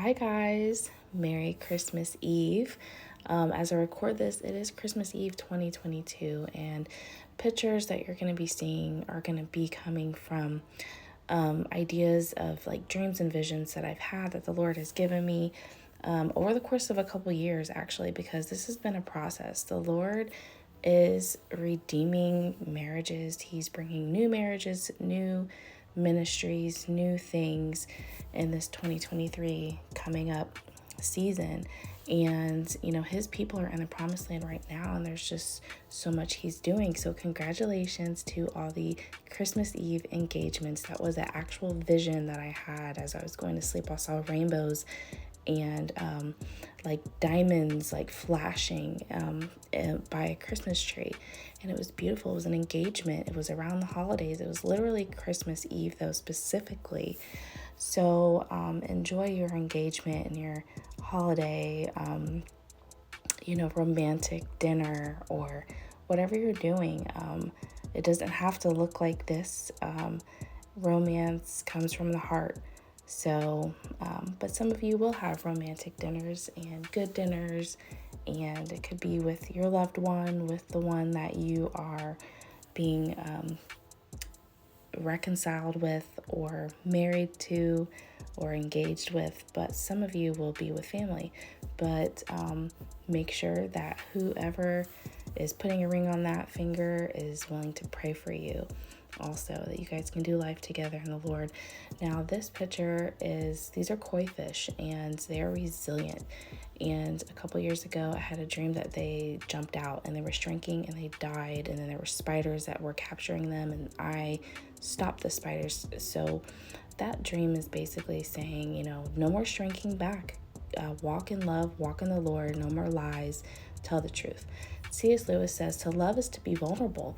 Hi, guys. Merry Christmas Eve. As I record this, it is Christmas Eve 2022, and pictures that you're going to be seeing are going to be coming from ideas of like dreams and visions that I've had that the Lord has given me over the course of a couple years, actually, because this has been a process. The Lord is redeeming marriages, He's bringing new marriages, new ministries, new things in this 2023 coming up season. And, his people are in the promised land right now, and there's just so much he's doing. So, congratulations to all the Christmas Eve engagements. That was an actual vision that I had as I was going to sleep. I saw rainbows and like diamonds like flashing by a Christmas tree, and it was beautiful. It was an engagement. It was around the holidays. It was literally Christmas Eve though, specifically. So enjoy your engagement and your holiday romantic dinner or whatever you're doing. It doesn't have to look like this. Romance comes from the heart. So, but some of you will have romantic dinners and good dinners, and it could be with your loved one, with the one that you are being reconciled with or married to or engaged with. But some of you will be with family. But make sure that whoever is putting a ring on that finger is willing to pray for you also, that you guys can do life together in the Lord. Now, this picture these are koi fish, and they're resilient. And a couple years ago, I had a dream that they jumped out and they were shrinking and they died. And then there were spiders that were capturing them, and I stopped the spiders. So that dream is basically saying, no more shrinking back. Walk in love, walk in the Lord, no more lies, tell the truth. C.S. Lewis says to love is to be vulnerable.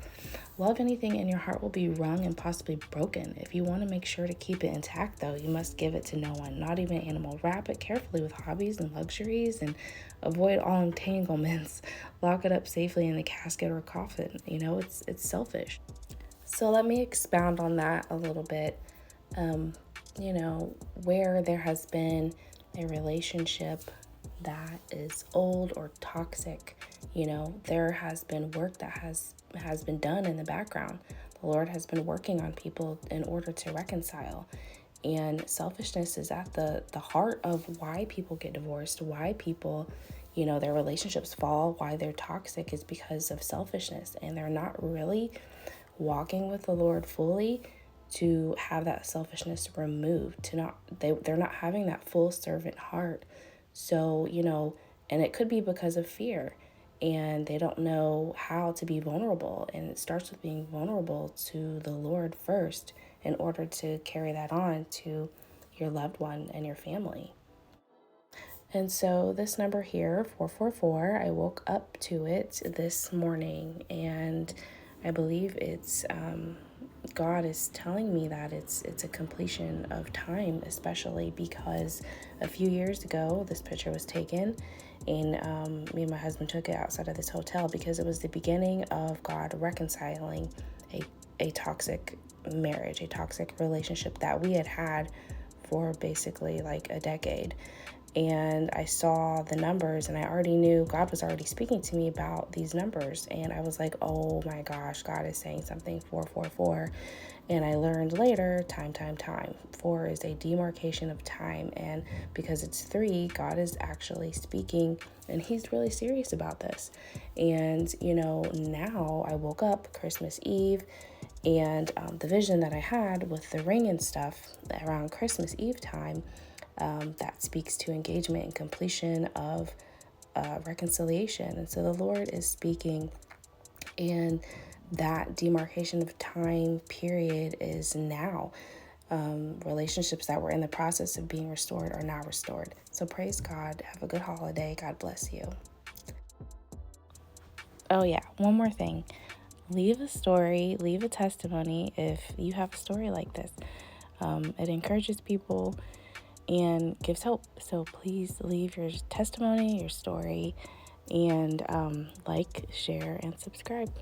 Love anything and your heart will be wrung and possibly broken. If you want to make sure to keep it intact, though, you must give it to no one, not even an animal. Wrap it carefully with hobbies and luxuries and avoid all entanglements. Lock it up safely in the casket or coffin. It's selfish. So let me expound on that a little bit. Where there has been a relationship that is old or toxic, there has been work that has been done in the background. The Lord has been working on people in order to reconcile. And selfishness is at the heart of why people get divorced, why people, their relationships fall, why they're toxic is because of selfishness. And they're not really walking with the Lord fully to have that selfishness removed, they're not having that full servant heart. So, and it could be because of fear, and they don't know how to be vulnerable. And it starts with being vulnerable to the Lord first in order to carry that on to your loved one and your family. And so this number here, 444, I woke up to it this morning, and I believe it's God is telling me that it's a completion of time, especially because a few years ago this picture was taken, and me and my husband took it outside of this hotel because it was the beginning of God reconciling a toxic marriage, a toxic relationship that we had for basically like a decade. And I saw the numbers, and I already knew God was already speaking to me about these numbers. And I was like, oh my gosh, God is saying something, 444. And I learned later, time. 4 is a demarcation of time. And because it's 3, God is actually speaking, and he's really serious about this. And, now I woke up Christmas Eve, and the vision that I had with the ring and stuff around Christmas Eve time, that speaks to engagement and completion of reconciliation. And so the Lord is speaking, and that demarcation of time period is now. Relationships that were in the process of being restored are now restored. So praise God. Have a good holiday. God bless you. Oh yeah, one more thing. Leave a story, leave a testimony if you have a story like this. It encourages people and gives hope. So please leave your testimony, your story, and like, share, and subscribe.